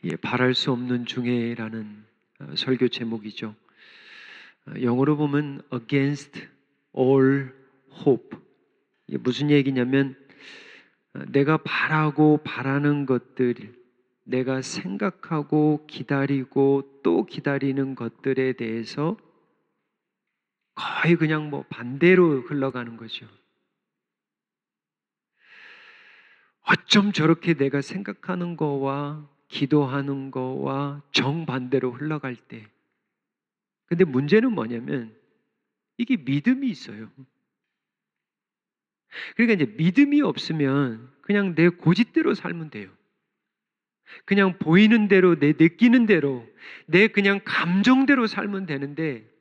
예, 바랄 수 없는 중에라는 설교 제목이죠. 영어로 보면 Against all hope. 이게 무슨 얘기냐면 내가 바라고 바라는 것들, 내가 생각하고 기다리고 또 기다리는 것들에 대해서 거의 그냥 반대로 흘러가는 거죠. 어쩜 저렇게 내가 생각하는 거와 기도하는 거와 정반대로 흘러갈 때. 근데 문제는 뭐냐면 이게 믿음이 있어요. 그러니까 이제 믿음이 없으면 그냥 내 고집대로 살면 돼요. 그냥 보이는 대로, 내 느끼는 대로, 내 그냥 감정대로 살면 되는데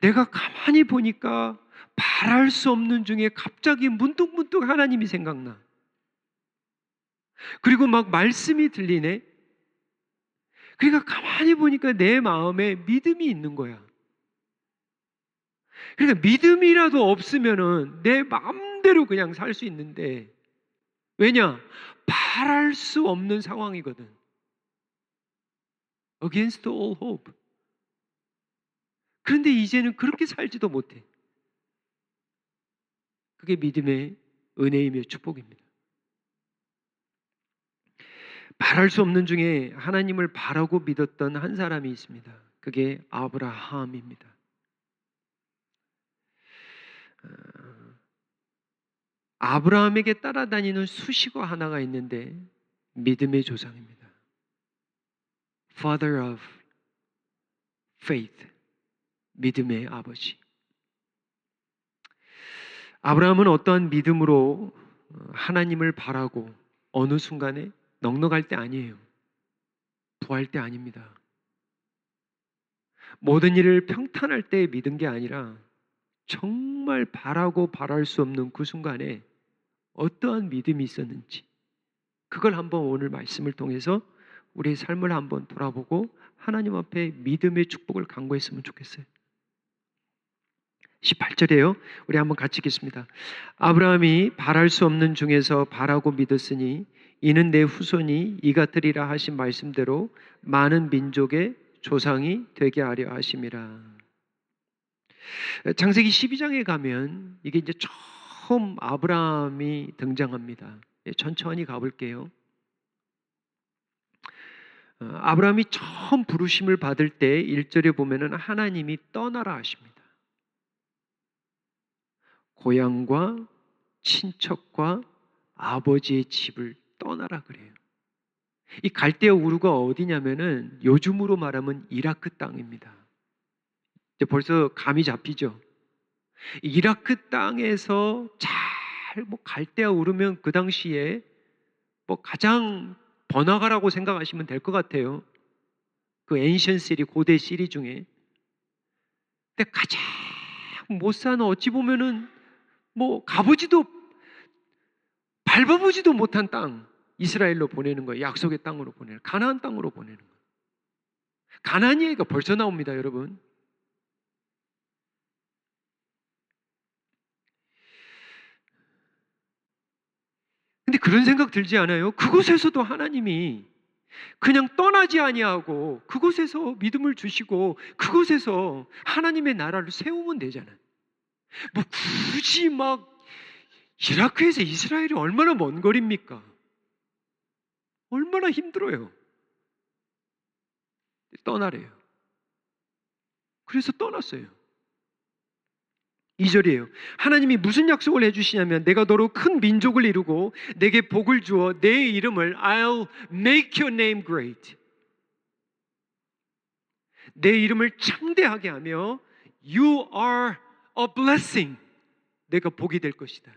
내가 가만히 보니까 바랄 수 없는 중에 갑자기 문득문득 하나님이 생각나. 그리고 막 말씀이 들리네. 그러니까 가만히 보니까 내 마음에 믿음이 있는 거야. 그러니까 믿음이라도 없으면은 내 마음대로 그냥 살 수 있는데, 왜냐? 바랄 수 없는 상황이거든. Against all hope. 그런데 이제는 그렇게 살지도 못해. 그게 믿음의 은혜이며 축복입니다. 바랄 수 없는 중에 하나님을 바라고 믿었던 한 사람이 있습니다. 그게 아브라함입니다. 아브라함에게 따라다니는 수식어 하나가 있는데 믿음의 조상입니다. Father of faith. 믿음의 아버지. 아브라함은 어떠한 믿음으로 하나님을 바라고 어느 순간에 넉넉할 때 아니에요. 부할 때 아닙니다. 모든 일을 평탄할 때 믿은 게 아니라 정말 바라고 바랄 수 없는 그 순간에 어떠한 믿음이 있었는지, 그걸 한번 오늘 말씀을 통해서 우리의 삶을 한번 돌아보고 하나님 앞에 믿음의 축복을 간구했으면 좋겠어요. 18절이에요. 우리 한번 같이 읽겠습니다. 아브라함이 바랄 수 없는 중에서 바라고 믿었으니 이는 내 후손이 이같으리라 하신 말씀대로 많은 민족의 조상이 되게 하려 하심이라. 창세기 12장에 가면 이게 이제 처음 아브라함이 등장합니다. 천천히 가볼게요. 아브라함이 처음 부르심을 받을 때 1절에 보면은 하나님이 떠나라 하십니다. 고향과 친척과 아버지의 집을 떠나라 그래요. 이 갈대아 우르가 어디냐면은 요즘으로 말하면 이라크 땅입니다. 이제 벌써 감이 잡히죠. 이라크 땅에서 잘 갈대아 우르면 그 당시에 가장 번화가라고 생각하시면 될 것 같아요. 그 엔션 시리, 고대 시리 중에. 근데 가장 못 사는, 어찌 보면은 가보지도 밟아보지도 못한 땅, 이스라엘로 보내는 거예요. 약속의 땅으로 보내는, 가나안 땅으로 보내는 거예요. 가나안 얘기가 벌써 나옵니다, 여러분. 근데 그런 생각 들지 않아요? 그곳에서도 하나님이 그냥 떠나지 아니하고 그곳에서 믿음을 주시고 그곳에서 하나님의 나라를 세우면 되잖아요. 굳이 이라크에서 이스라엘이 얼마나 먼 거리입니까? 얼마나 힘들어요. 떠나래요. 그래서 떠났어요. 2절이에요. 하나님이 무슨 약속을 해주시냐면 내가 너로 큰 민족을 이루고 내게 복을 주어 내 이름을 I'll make your name great. 내 이름을 창대하게 하며 You are a blessing. 내가 복이 될 것이다.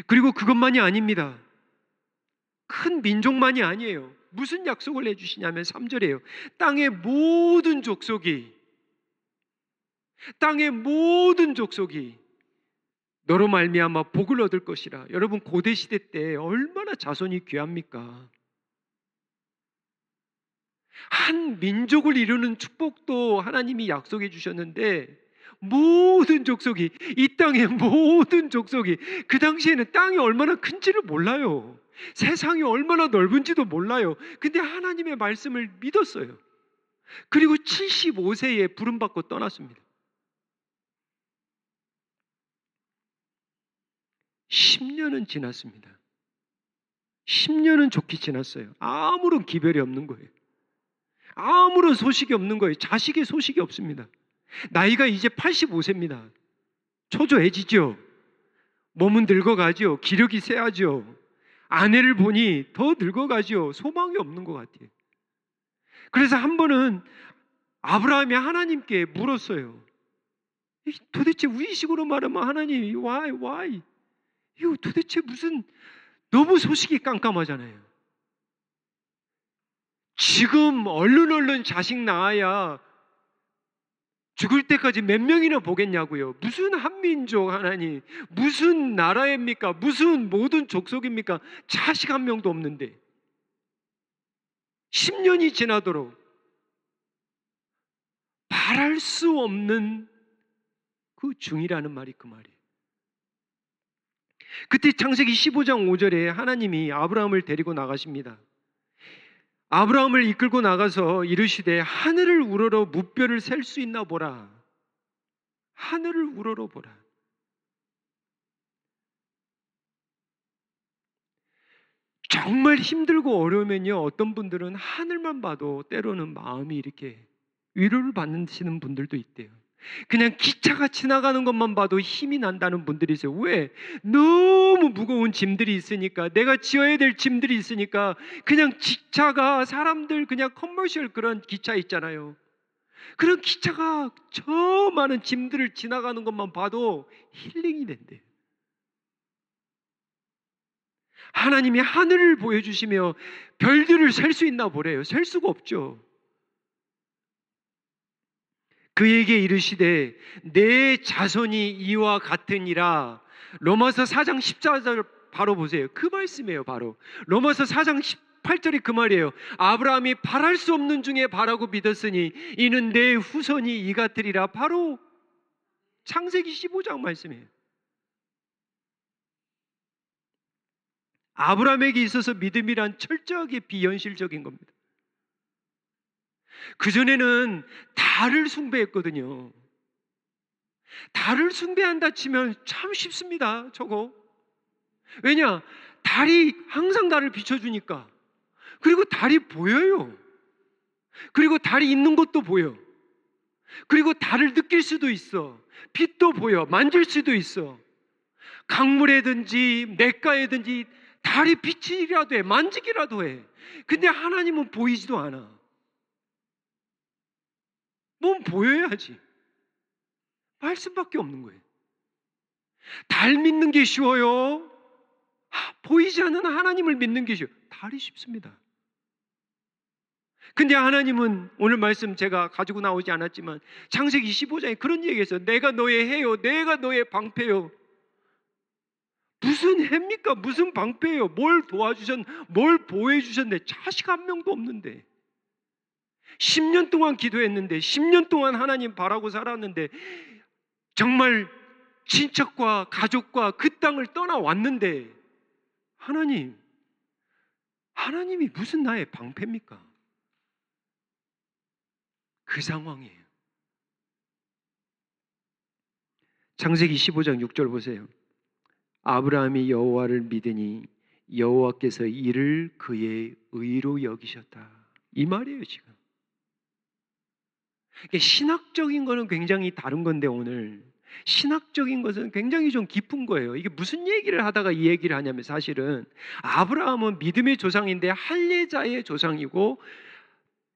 그리고 그것만이 아닙니다. 큰 민족만이 아니에요. 무슨 약속을 해주시냐면 3절이에요. 땅의 모든 족속이 너로 말미암아 복을 얻을 것이라. 여러분, 고대 시대 때 얼마나 자손이 귀합니까? 한 민족을 이루는 축복도 하나님이 약속해 주셨는데 모든 족속이, 이 땅의 모든 족속이, 그 당시에는 땅이 얼마나 큰지를 몰라요. 세상이 얼마나 넓은지도 몰라요. 근데 하나님의 말씀을 믿었어요. 그리고 75세에 부름받고 떠났습니다. 10년은 지났습니다. 10년은 좋게 지났어요. 아무런 기별이 없는 거예요. 아무런 소식이 없는 거예요. 자식의 소식이 없습니다. 나이가 이제 85세입니다. 초조해지죠. 몸은 늙어가죠. 기력이 세하죠. 아내를 보니 더 늙어가죠. 소망이 없는 것 같아요. 그래서 한 번은 아브라함이 하나님께 물었어요. 도대체 우리식으로 말하면 하나님, why? 이거 도대체 무슨, 너무 소식이 깜깜하잖아요. 지금 얼른 자식 낳아야 죽을 때까지 몇 명이나 보겠냐고요. 무슨 한민족 하나님, 무슨 나라입니까? 무슨 모든 족속입니까? 자식 한 명도 없는데 10년이 지나도록 바랄 수 없는 그 중이라는 말이 그 말이에요. 그때 창세기 15장 5절에 하나님이 아브라함을 데리고 나가십니다. 아브라함을 이끌고 나가서 이르시되 하늘을 우러러 무뼈를 셀 수 있나 보라. 하늘을 우러러 보라. 정말 힘들고 어려우면요, 어떤 분들은 하늘만 봐도 때로는 마음이 이렇게 위로를 받으시는 분들도 있대요. 그냥 기차가 지나가는 것만 봐도 힘이 난다는 분들이 있어요. 왜? 너무 무거운 짐들이 있으니까, 내가 지어야 될 짐들이 있으니까. 그냥 기차가, 사람들 그냥 커머셜 그런 기차 있잖아요. 그런 기차가 저 많은 짐들을 지나가는 것만 봐도 힐링이 된대요. 하나님이 하늘을 보여주시며 별들을 셀 수 있나 보래요. 셀 수가 없죠. 그에게 이르시되 내 자손이 이와 같으니라. 로마서 4장 14절 바로 보세요. 그 말씀이에요. 바로 로마서 4장 18절이 그 말이에요. 아브라함이 바랄 수 없는 중에 바라고 믿었으니 이는 내 후손이 이 같으리라. 바로 창세기 15장 말씀이에요. 아브라함에게 있어서 믿음이란 철저하게 비현실적인 겁니다. 그전에는 달을 숭배했거든요. 달을 숭배한다 치면 참 쉽습니다. 저거. 왜냐? 달이 항상 달을 비춰주니까. 그리고 달이 보여요. 그리고 달이 있는 것도 보여. 그리고 달을 느낄 수도 있어. 빛도 보여. 만질 수도 있어. 강물에든지 냇가에든지 달이 비치기라도 해. 만지기라도 해. 근데 하나님은 보이지도 않아. 뭔 보여야지. 말씀밖에 없는 거예요. 달 믿는 게 쉬워요? 보이지 않는 하나님을 믿는 게 쉬워요. 달이 쉽습니다. 근데 하나님은 오늘 말씀 제가 가지고 나오지 않았지만 창세기 25장에 그런 얘기했어요. 내가 너의 해요. 내가 너의 방패요. 무슨 해입니까? 무슨 방패예요? 뭘 뭘 보호해 주셨네. 자식 한 명도 없는데 10년 동안 기도했는데 10년 동안 하나님 바라고 살았는데 정말 친척과 가족과 그 땅을 떠나왔는데 하나님이 무슨 나의 방패입니까? 그 상황이에요. 창세기 15장 6절 보세요. 아브라함이 여호와를 믿으니 여호와께서 이를 그의 의로 여기셨다. 이 말이에요 지금. 신학적인 거는 굉장히 다른 건데 오늘 신학적인 것은 굉장히 좀 깊은 거예요. 이게 무슨 얘기를 하다가 이 얘기를 하냐면 사실은 아브라함은 믿음의 조상인데 할례자의 조상이고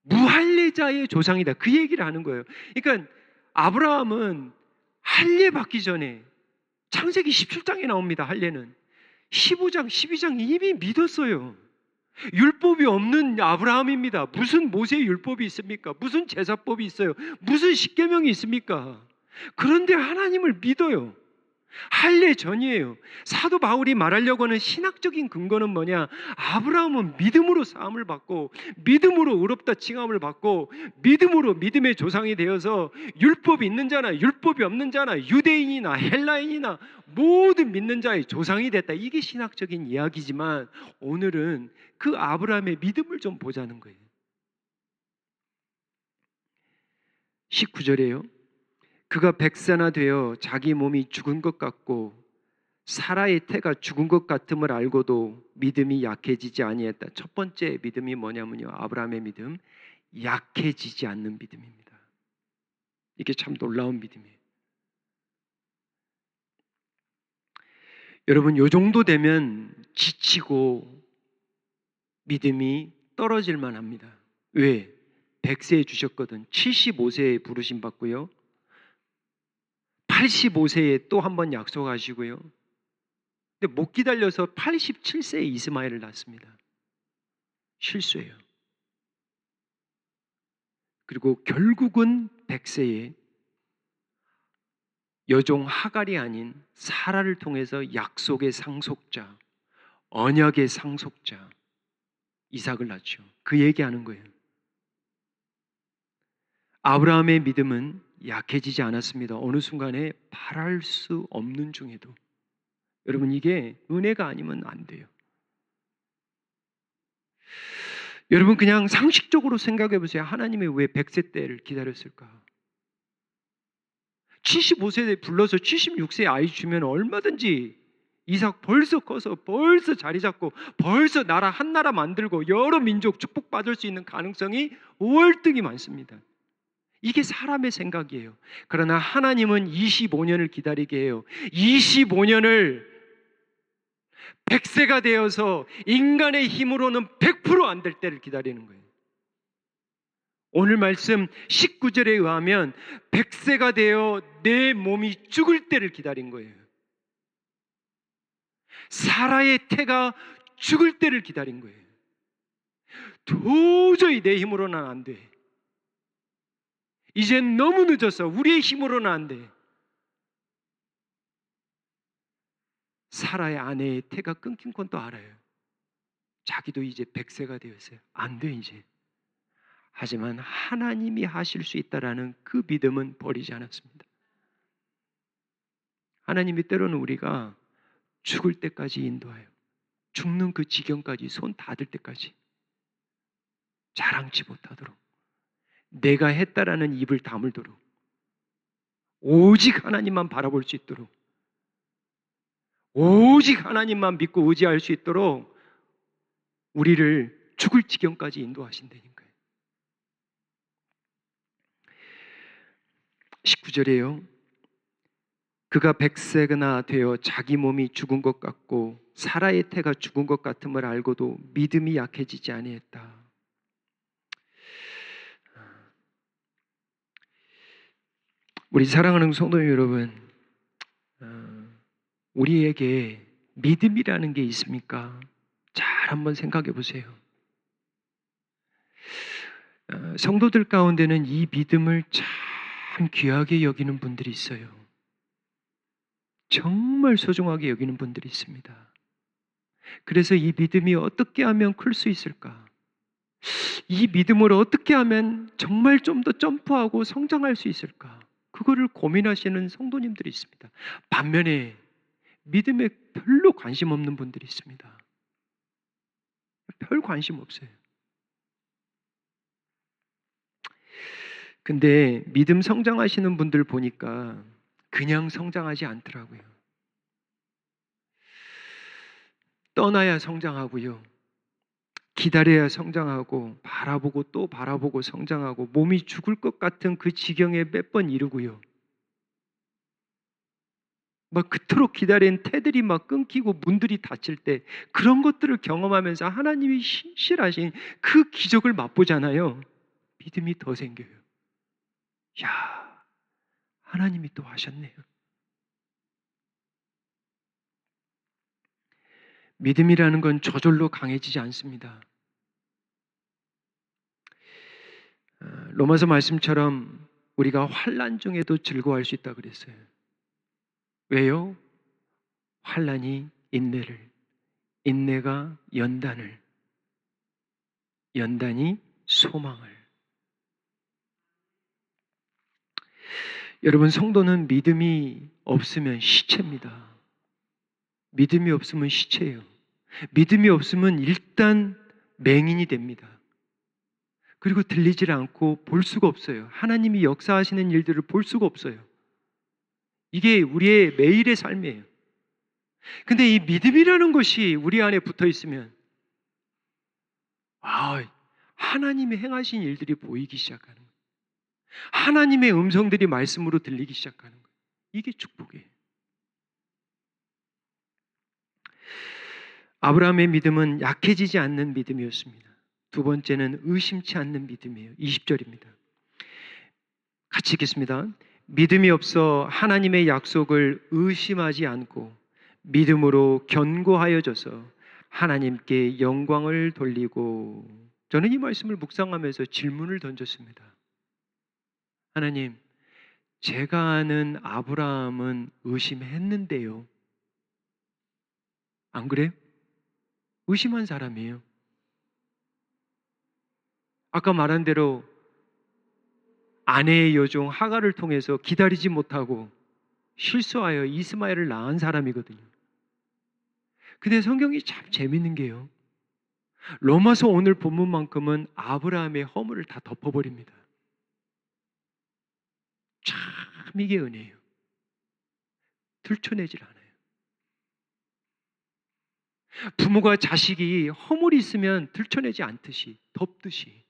무할례자의 조상이다. 그 얘기를 하는 거예요. 그러니까 아브라함은 할례 받기 전에 창세기 17장에 나옵니다. 할례는 15장, 12장 이미 믿었어요. 율법이 없는 아브라함입니다. 무슨 모세의 율법이 있습니까? 무슨 제사법이 있어요? 무슨 십계명이 있습니까? 그런데 하나님을 믿어요. 할례 전이에요. 사도 바울이 말하려고 하는 신학적인 근거는 뭐냐? 아브라함은 믿음으로 사함을 받고 믿음으로 의롭다 칭함을 받고 믿음으로 믿음의 조상이 되어서 율법이 있는 자나 율법이 없는 자나 유대인이나 헬라인이나 모든 믿는 자의 조상이 됐다. 이게 신학적인 이야기지만 오늘은 그 아브라함의 믿음을 좀 보자는 거예요. 19절에요. 그가 백세나 되어 자기 몸이 죽은 것 같고 사라의 태가 죽은 것 같음을 알고도 믿음이 약해지지 아니했다. 첫 번째 믿음이 뭐냐면요, 아브라함의 믿음, 약해지지 않는 믿음입니다. 이게 참 놀라운 믿음이에요. 여러분, 요 정도 되면 지치고 믿음이 떨어질 만합니다. 왜? 100세에 주셨거든. 75세에 부르심 받고요, 85세에 또 한 번 약속하시고요. 근데 못 기다려서 87세에 이스마엘을 낳습니다. 실수예요. 그리고 결국은 100세에 여종 하갈이 아닌 사라를 통해서 약속의 상속자, 언약의 상속자 이삭을 낳죠. 그 얘기하는 거예요. 아브라함의 믿음은 약해지지 않았습니다. 어느 순간에 바랄 수 없는 중에도. 여러분, 이게 은혜가 아니면 안 돼요. 여러분, 그냥 상식적으로 생각해 보세요. 하나님이 왜 100세 때를 기다렸을까? 75세에 불러서 76세에 아이 주면 얼마든지 이삭 벌써 커서 벌써 자리 잡고 벌써 나라 한 나라 만들고 여러 민족 축복받을 수 있는 가능성이 월등히 많습니다. 이게 사람의 생각이에요. 그러나 하나님은 25년을 기다리게 해요. 25년을 100세가 되어서 인간의 힘으로는 100%안 될 때를 기다리는 거예요. 오늘 말씀 19절에 의하면 100세가 되어 내 몸이 죽을 때를 기다린 거예요. 사라의 태가 죽을 때를 기다린 거예요. 도저히 내 힘으로는 안 돼. 이젠 너무 늦었어. 우리의 힘으로는 안 돼. 사라의 아내의 태가 끊긴 건 또 알아요. 자기도 이제 100세가 되었어요. 안 돼 이제. 하지만 하나님이 하실 수 있다라는 그 믿음은 버리지 않았습니다. 하나님이 때로는 우리가 죽을 때까지 인도해요. 죽는 그 지경까지, 손 닿을 때까지 자랑치 못하도록, 내가 했다라는 입을 다물도록, 오직 하나님만 바라볼 수 있도록, 오직 하나님만 믿고 의지할 수 있도록 우리를 죽을 지경까지 인도하신다니까요. 19절에요. 그가 100세나 되어 자기 몸이 죽은 것 같고 사라의 태가 죽은 것 같음을 알고도 믿음이 약해지지 아니했다. 우리 사랑하는 성도 여러분, 우리에게 믿음이라는 게 있습니까? 잘 한번 생각해 보세요. 성도들 가운데는 이 믿음을 참 귀하게 여기는 분들이 있어요. 정말 소중하게 여기는 분들이 있습니다. 그래서 이 믿음이 어떻게 하면 클 수 있을까? 이 믿음을 어떻게 하면 정말 좀 더 점프하고 성장할 수 있을까? 그거를 고민하시는 성도님들이 있습니다. 반면에 믿음에 별로 관심 없는 분들이 있습니다. 별 관심 없어요. 근데 믿음 성장하시는 분들 보니까 그냥 성장하지 않더라고요. 떠나야 성장하고요. 기다려야 성장하고 바라보고 또 바라보고 성장하고 몸이 죽을 것 같은 그 지경에 몇 번 이르고요. 막 그토록 기다린 태들이 막 끊기고 문들이 닫힐 때 그런 것들을 경험하면서 하나님이 신실하신 그 기적을 맛보잖아요. 믿음이 더 생겨요. 야, 하나님이 또 하셨네요. 믿음이라는 건 저절로 강해지지 않습니다. 로마서 말씀처럼 우리가 환난 중에도 즐거워할 수 있다 그랬어요. 왜요? 환난이 인내를, 인내가 연단을, 연단이 소망을. 여러분, 성도는 믿음이 없으면 시체입니다. 믿음이 없으면 시체예요. 믿음이 없으면 일단 맹인이 됩니다. 그리고 들리질 않고 볼 수가 없어요. 하나님이 역사하시는 일들을 볼 수가 없어요. 이게 우리의 매일의 삶이에요. 근데 이 믿음이라는 것이 우리 안에 붙어 있으면 하나님이 행하신 일들이 보이기 시작하는 거예요. 하나님의 음성들이 말씀으로 들리기 시작하는 거예요. 이게 축복이에요. 아브라함의 믿음은 약해지지 않는 믿음이었습니다. 두 번째는 의심치 않는 믿음이에요. 20절입니다. 같이 읽겠습니다. 믿음이 없어 하나님의 약속을 의심하지 않고 믿음으로 견고하여져서 하나님께 영광을 돌리고. 저는 이 말씀을 묵상하면서 질문을 던졌습니다. 하나님, 제가 아는 아브라함은 의심했는데요. 안 그래요? 의심한 사람이에요. 아까 말한 대로 아내의 여종 하갈을 통해서 기다리지 못하고 실수하여 이스마엘을 낳은 사람이거든요. 근데 성경이 참 재밌는 게요, 로마서 오늘 본문만큼은 아브라함의 허물을 다 덮어버립니다. 참 이게 은혜예요. 들춰내질 않아요. 부모가 자식이 허물이 있으면 들춰내지 않듯이, 덮듯이,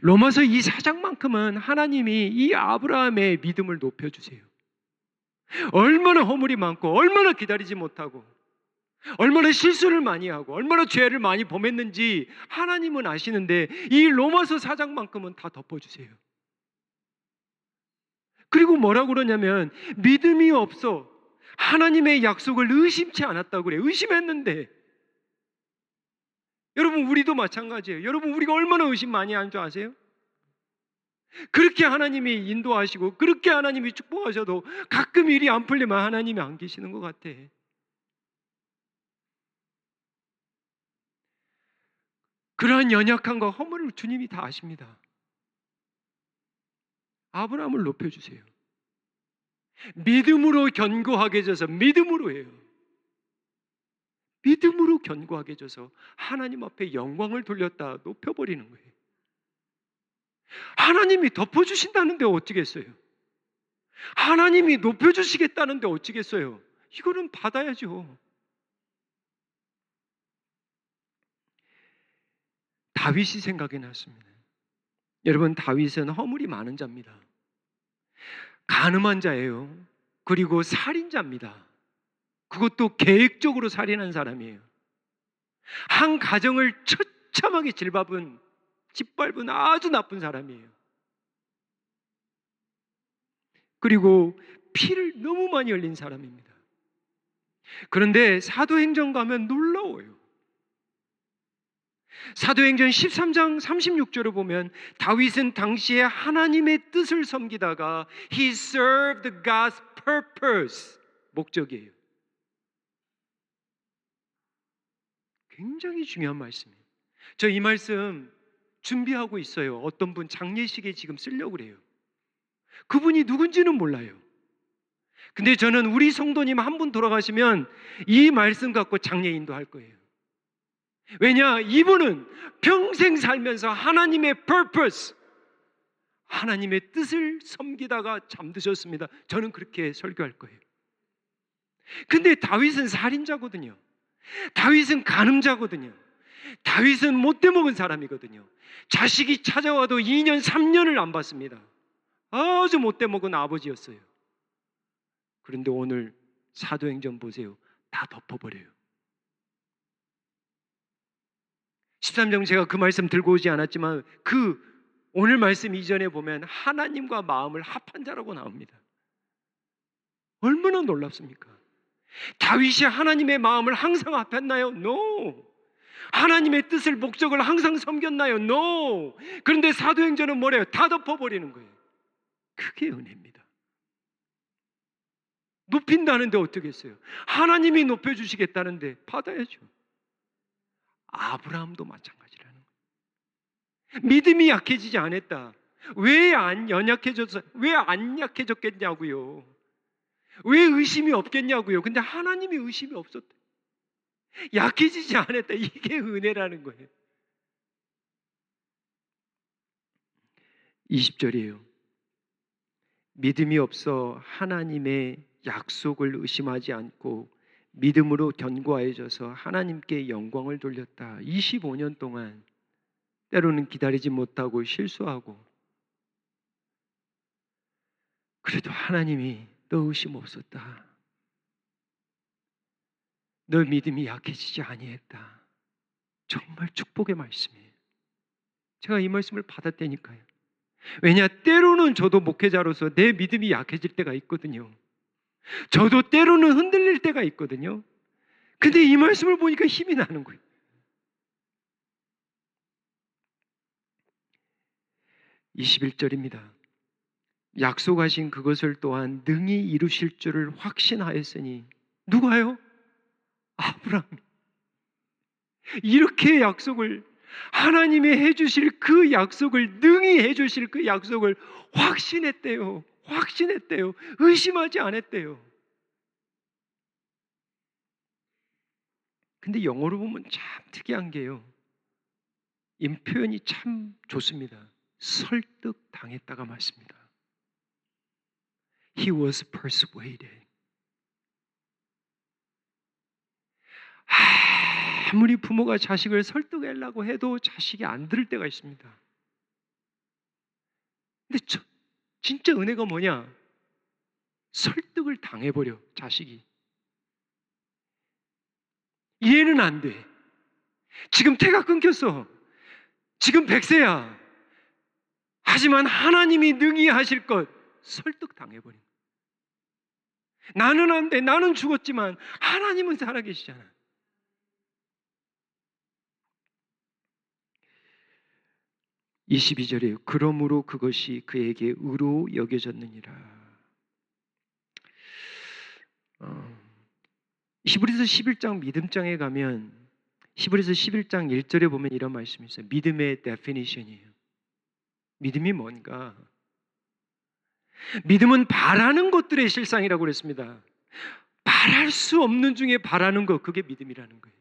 로마서 이 4장만큼은 하나님이 이 아브라함의 믿음을 높여주세요. 얼마나 허물이 많고, 얼마나 기다리지 못하고, 얼마나 실수를 많이 하고, 얼마나 죄를 많이 범했는지 하나님은 아시는데 이 로마서 4장만큼은 다 덮어주세요. 그리고 뭐라고 그러냐면 믿음이 없어 하나님의 약속을 의심치 않았다고 그래요. 의심했는데. 여러분, 우리도 마찬가지예요. 여러분, 우리가 얼마나 의심 많이 하는 줄 아세요? 그렇게 하나님이 인도하시고 그렇게 하나님이 축복하셔도 가끔 일이 안 풀리면 하나님이 안 계시는 것 같아. 그러한 연약함과 허물을 주님이 다 아십니다. 아브라함을 높여주세요. 믿음으로 견고하게 져서, 믿음으로 해요. 믿음으로 견고하게 져서 하나님 앞에 영광을 돌렸다 높여버리는 거예요. 하나님이 덮어주신다는데 어찌겠어요? 하나님이 높여주시겠다는데 어찌겠어요? 이거는 받아야죠. 다윗이 생각이 났습니다. 여러분, 다윗은 허물이 많은 자입니다. 가늠한 자예요. 그리고 살인자입니다. 그것도 계획적으로 살인한 사람이에요. 한 가정을 처참하게 짓밟은 아주 나쁜 사람이에요. 그리고 피를 너무 많이 흘린 사람입니다. 그런데 사도행전 가면 놀라워요. 사도행전 13장 36절을 보면 다윗은 당시에 하나님의 뜻을 섬기다가 He served God's purpose, 목적이에요. 굉장히 중요한 말씀이에요. 저 이 말씀 준비하고 있어요. 어떤 분 장례식에 지금 쓰려고 그래요. 그분이 누군지는 몰라요. 근데 저는 우리 성도님 한 분 돌아가시면 이 말씀 갖고 장례 인도할 거예요. 왜냐? 이분은 평생 살면서 하나님의 purpose, 하나님의 뜻을 섬기다가 잠드셨습니다. 저는 그렇게 설교할 거예요. 근데 다윗은 살인자거든요. 다윗은 간음자거든요. 다윗은 못돼 먹은 사람이거든요. 자식이 찾아와도 2년 3년을 안 봤습니다. 아주 못돼 먹은 아버지였어요. 그런데 오늘 사도행전 보세요. 다 덮어버려요. 13장 제가 그 말씀 들고 오지 않았지만 그 오늘 말씀 이전에 보면 하나님과 마음을 합한 자라고 나옵니다. 얼마나 놀랍습니까? 다윗이 하나님의 마음을 항상 합했나요? No. 하나님의 뜻을, 목적을 항상 섬겼나요? No. 그런데 사도행전은 뭐래요? 다 덮어버리는 거예요. 그게 은혜입니다. 높인다는데 어떻게 했어요? 하나님이 높여주시겠다는데 받아야죠. 아브라함도 마찬가지라는 거예요. 믿음이 약해지지 않았다. 왜 안 연약해졌어? 왜 안 약해졌겠냐고요. 왜 의심이 없겠냐고요. 근데 하나님이 의심이 없었대. 약해지지 않았다. 이게 은혜라는 거예요. 20절이에요. 믿음이 없어 하나님의 약속을 의심하지 않고 믿음으로 견고해져서 하나님께 영광을 돌렸다. 25년 동안 때로는 기다리지 못하고 실수하고, 그래도 하나님이 너 의심 없었다. 너 믿음이 약해지지 아니했다. 정말 축복의 말씀이에요. 제가 이 말씀을 받았다니까요. 왜냐, 때로는 저도 목회자로서 내 믿음이 약해질 때가 있거든요. 저도 때로는 흔들릴 때가 있거든요. 근데 이 말씀을 보니까 힘이 나는 거예요. 21절입니다. 약속하신 그것을 또한 능히 이루실 줄을 확신하였으니. 누가요? 아브라함. 이렇게 약속을, 하나님이 해주실 그 약속을, 능히 해주실 그 약속을 확신했대요. 확신했대요. 의심하지 않았대요. 근데 영어로 보면 참 특이한 게요, 이 표현이 참 좋습니다. 설득당했다가 맞습니다. He was persuaded. 아무리 부모가 자식을 설득하려고 해도 자식이 안 들을 때가 있습니다. 근데 진짜 은혜가 뭐냐? 설득을 당해버려, 자식이. 이해는 안 돼. 지금 태가 끊겼어. 지금 100세야. 하지만 하나님이 능히 하실 것 설득 당해버린. 나는 안 돼. 나는 죽었지만 하나님은 살아계시잖아. 22절이에요. 그러므로 그것이 그에게 의로 여겨졌느니라. 히브리서 11장 믿음장에 가면 히브리서 11장 1절에 보면 이런 말씀이 있어요. 믿음의 definition이에요. 믿음이 뭔가? 믿음은 바라는 것들의 실상이라고 그랬습니다. 바랄 수 없는 중에 바라는 것, 그게 믿음이라는 거예요.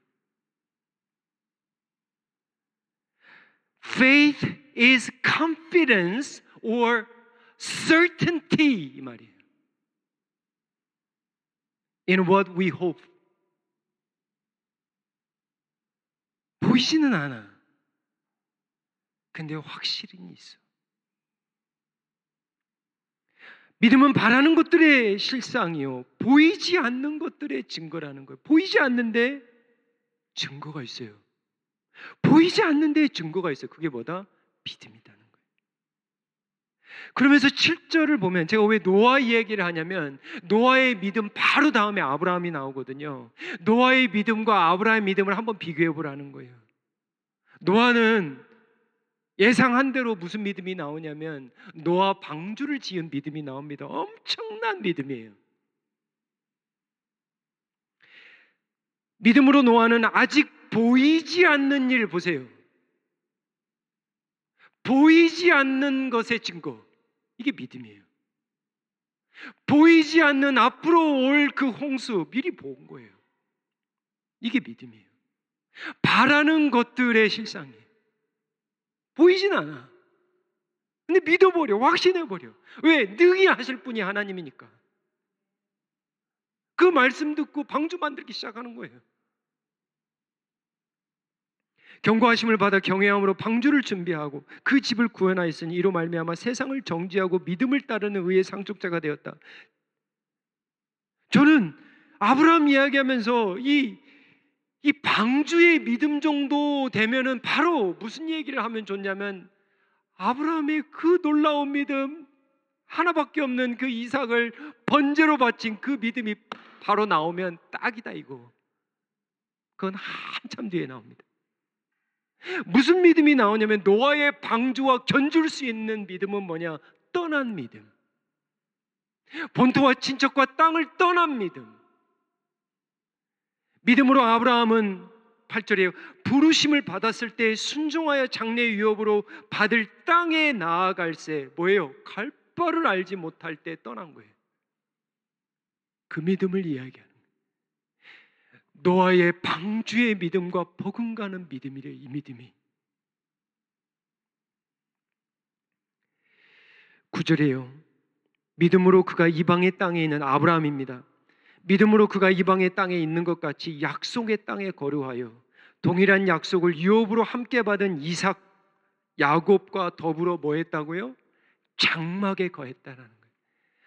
Faith is confidence or certainty, 이 말이에요. In what we hope. 보이지는 않아. 근데 확실히 있어. 믿음은 바라는 것들의 실상이요, 보이지 않는 것들의 증거라는 거예요. 보이지 않는데 증거가 있어요. 보이지 않는데 증거가 있어요. 그게 뭐다? 믿음이라는 거예요. 그러면서 7절을 보면, 제가 왜 노아 이야기를 하냐면 노아의 믿음 바로 다음에 아브라함이 나오거든요. 노아의 믿음과 아브라함의 믿음을 한번 비교해 보라는 거예요. 노아는 예상한 대로 무슨 믿음이 나오냐면 노아 방주를 지은 믿음이 나옵니다. 엄청난 믿음이에요. 믿음으로 노아는 아직 보이지 않는 일, 보세요. 보이지 않는 것의 증거, 이게 믿음이에요. 보이지 않는 앞으로 올 그 홍수 미리 본 거예요. 이게 믿음이에요. 바라는 것들의 실상이에요. 보이진 않아. 근데 믿어버려, 확신해버려. 왜? 능히 하실 분이 하나님이니까. 그 말씀 듣고 방주 만들기 시작하는 거예요. 경고하심을 받아 경외함으로 방주를 준비하고 그 집을 구원하였으니 이로 말미암아 세상을 정죄하고 믿음을 따르는 의의 상속자가 되었다. 저는 아브라함 이야기하면서 이 방주의 믿음 정도 되면은 바로 무슨 얘기를 하면 좋냐면 아브라함의 그 놀라운 믿음, 하나밖에 없는 그 이삭을 번제로 바친 그 믿음이 바로 나오면 딱이다 이거. 그건 한참 뒤에 나옵니다. 무슨 믿음이 나오냐면 노아의 방주와 견줄 수 있는 믿음은 뭐냐? 떠난 믿음. 본토와 친척과 땅을 떠난 믿음. 믿음으로 아브라함은 8절에요. 부르심을 받았을 때 순종하여 장래 유업으로 받을 땅에 나아갈새 뭐예요? 갈 바를 알지 못할 때 떠난 거예요. 그 믿음을 이야기하는 거예요. 노아의 방주의 믿음과 버금가는 믿음이래요. 이 믿음이. 9절에요. 믿음으로 그가 이방의 땅에 있는 아브라함입니다. 믿음으로 그가 이방의 땅에 있는 것 같이 약속의 땅에 거류하여 동일한 약속을 유업으로 함께 받은 이삭, 야곱과 더불어 뭐 했다고요? 장막에 거했다라는 거예요.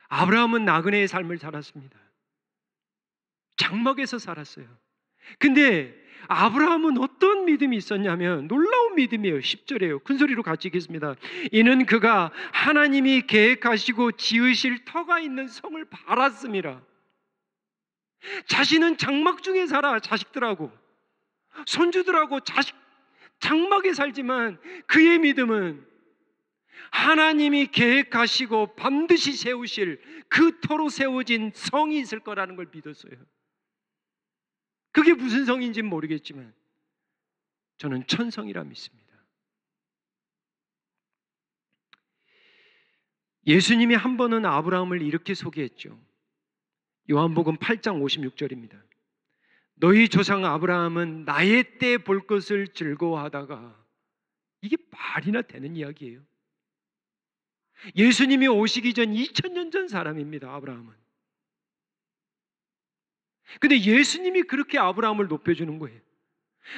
아브라함은 나그네의 삶을 살았습니다. 장막에서 살았어요. 근데 아브라함은 어떤 믿음이 있었냐면 놀라운 믿음이에요. 10절이에요. 큰 소리로 같이 읽겠습니다. 이는 그가 하나님이 계획하시고 지으실 터가 있는 성을 바랐음이라. 자신은 장막 중에 살아. 자식들하고 손주들하고 장막에 살지만 그의 믿음은 하나님이 계획하시고 반드시 세우실 그 터로 세워진 성이 있을 거라는 걸 믿었어요. 그게 무슨 성인지는 모르겠지만 저는 천성이라 믿습니다. 예수님이 한 번은 아브라함을 이렇게 소개했죠. 요한복음 8장 56절입니다. 너희 조상 아브라함은 나의 때 볼 것을 즐거워하다가, 이게 말이나 되는 이야기예요. 예수님이 오시기 전 2000년 전 사람입니다. 아브라함은. 근데 예수님이 그렇게 아브라함을 높여주는 거예요.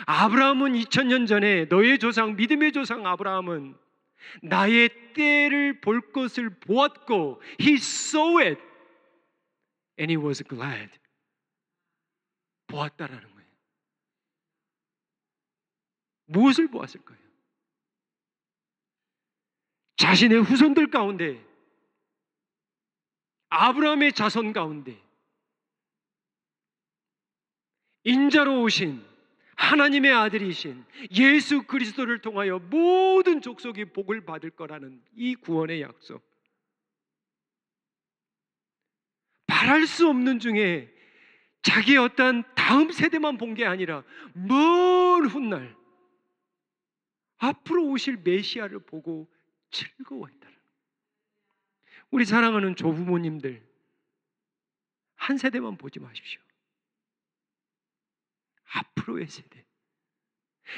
아브라함은 2000년 전에 너의 조상, 믿음의 조상 아브라함은 나의 때를 볼 것을 보았고 He saw it and he was glad. 보았다라는 거예요. 무엇을 보았을까요? 자신의 후손들 가운데, 아브라함의 자손 가운데 인자로 오신 하나님의 아들이신 예수 그리스도를 통하여 모든 족속이 복을 받을 거라는 이 구원의 약속. 바랄 수 없는 중에 자기의 어떤 다음 세대만 본 게 아니라 먼 훗날 앞으로 오실 메시아를 보고 즐거워했다는. 우리 사랑하는 조부모님들, 한 세대만 보지 마십시오. 앞으로의 세대.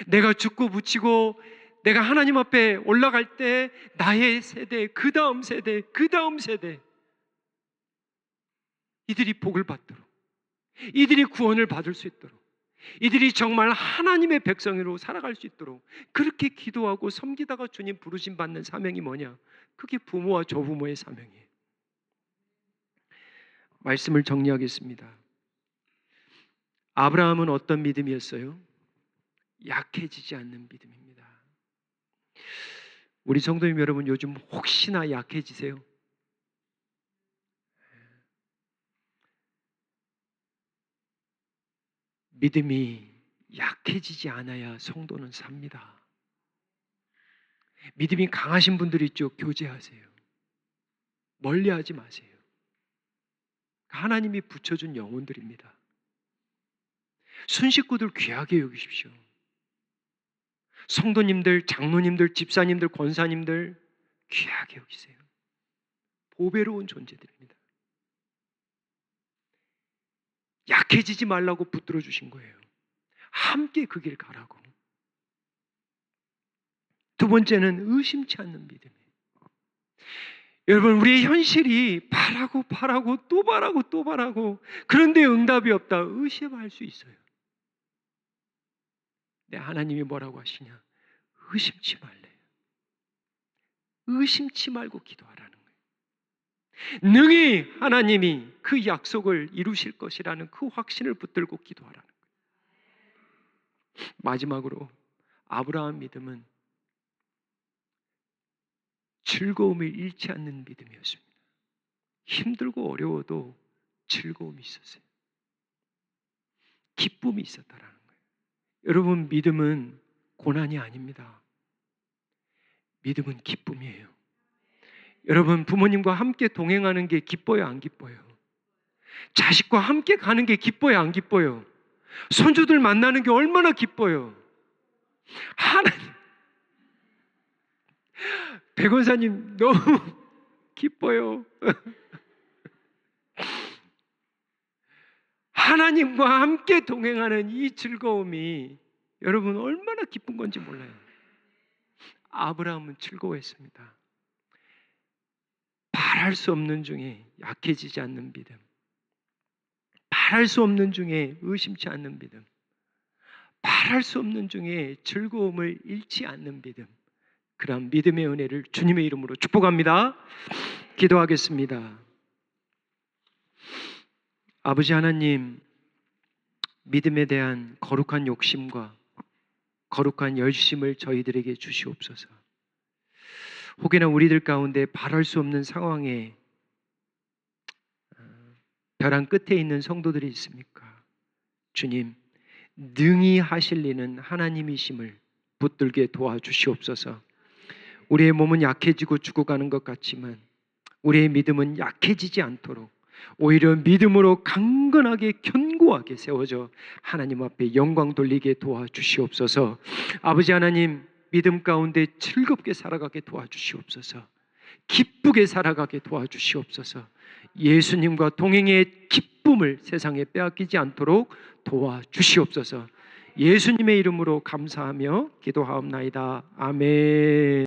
내가 죽고 묻히고 내가 하나님 앞에 올라갈 때 나의 세대, 그 다음 세대, 그 다음 세대, 이들이 복을 받도록, 이들이 구원을 받을 수 있도록, 이들이 정말 하나님의 백성으로 살아갈 수 있도록 그렇게 기도하고 섬기다가 주님 부르심 받는 사명이 뭐냐? 그게 부모와 조부모의 사명이에요. 말씀을 정리하겠습니다. 아브라함은 어떤 믿음이었어요? 약해지지 않는 믿음입니다. 우리 성도님 여러분, 요즘 혹시나 약해지세요? 믿음이 약해지지 않아야 성도는 삽니다. 믿음이 강하신 분들 있죠? 교제하세요. 멀리하지 마세요. 하나님이 붙여준 영혼들입니다. 순식구들 귀하게 여기십시오. 성도님들, 장로님들, 집사님들, 권사님들 귀하게 여기세요. 보배로운 존재들입니다. 약해지지 말라고 붙들어 주신 거예요. 함께 그 길 가라고. 두 번째는 의심치 않는 믿음이에요. 여러분, 우리의 현실이 바라고 또 바라고 또 바라고, 그런데 응답이 없다. 의심할 수 있어요. 내 하나님이 뭐라고 하시냐? 의심치 말래요. 의심치 말고 기도하라는 거예요. 능히 하나님이 그 약속을 이루실 것이라는 그 확신을 붙들고 기도하라는 거예요. 마지막으로 아브라함 믿음은 즐거움을 잃지 않는 믿음이었습니다. 힘들고 어려워도 즐거움이 있었어요. 기쁨이 있었다라는 거예요. 여러분, 믿음은 고난이 아닙니다. 믿음은 기쁨이에요. 여러분, 부모님과 함께 동행하는 게 기뻐요, 안 기뻐요? 자식과 함께 가는 게 기뻐요, 안 기뻐요? 손주들 만나는 게 얼마나 기뻐요? 하나님, 백원사님 너무 기뻐요. 하나님과 함께 동행하는 이 즐거움이 여러분 얼마나 기쁜 건지 몰라요. 아브라함은 즐거워했습니다. 말할 수 없는 중에 약해지지 않는 믿음, 말할 수 없는 중에 의심치 않는 믿음, 말할 수 없는 중에 즐거움을 잃지 않는 믿음, 그런 믿음의 은혜를 주님의 이름으로 축복합니다. 기도하겠습니다. 아버지 하나님, 믿음에 대한 거룩한 욕심과 거룩한 열심을 저희들에게 주시옵소서. 혹여나 우리들 가운데 바랄 수 없는 상황에 벼랑 끝에 있는 성도들이 있습니까? 주님, 능히 하실 일은 하나님이심을 붙들게 도와주시옵소서. 우리의 몸은 약해지고 죽어가는 것 같지만 우리의 믿음은 약해지지 않도록 오히려 믿음으로 강건하게 견고하게 세워져 하나님 앞에 영광 돌리게 도와주시옵소서. 아버지 하나님, 믿음 가운데 즐겁게 살아가게 도와주시옵소서. 기쁘게 살아가게 도와주시옵소서. 예수님과 동행의 기쁨을 세상에 빼앗기지 않도록 도와주시옵소서. 예수님의 이름으로 감사하며 기도하옵나이다. 아멘.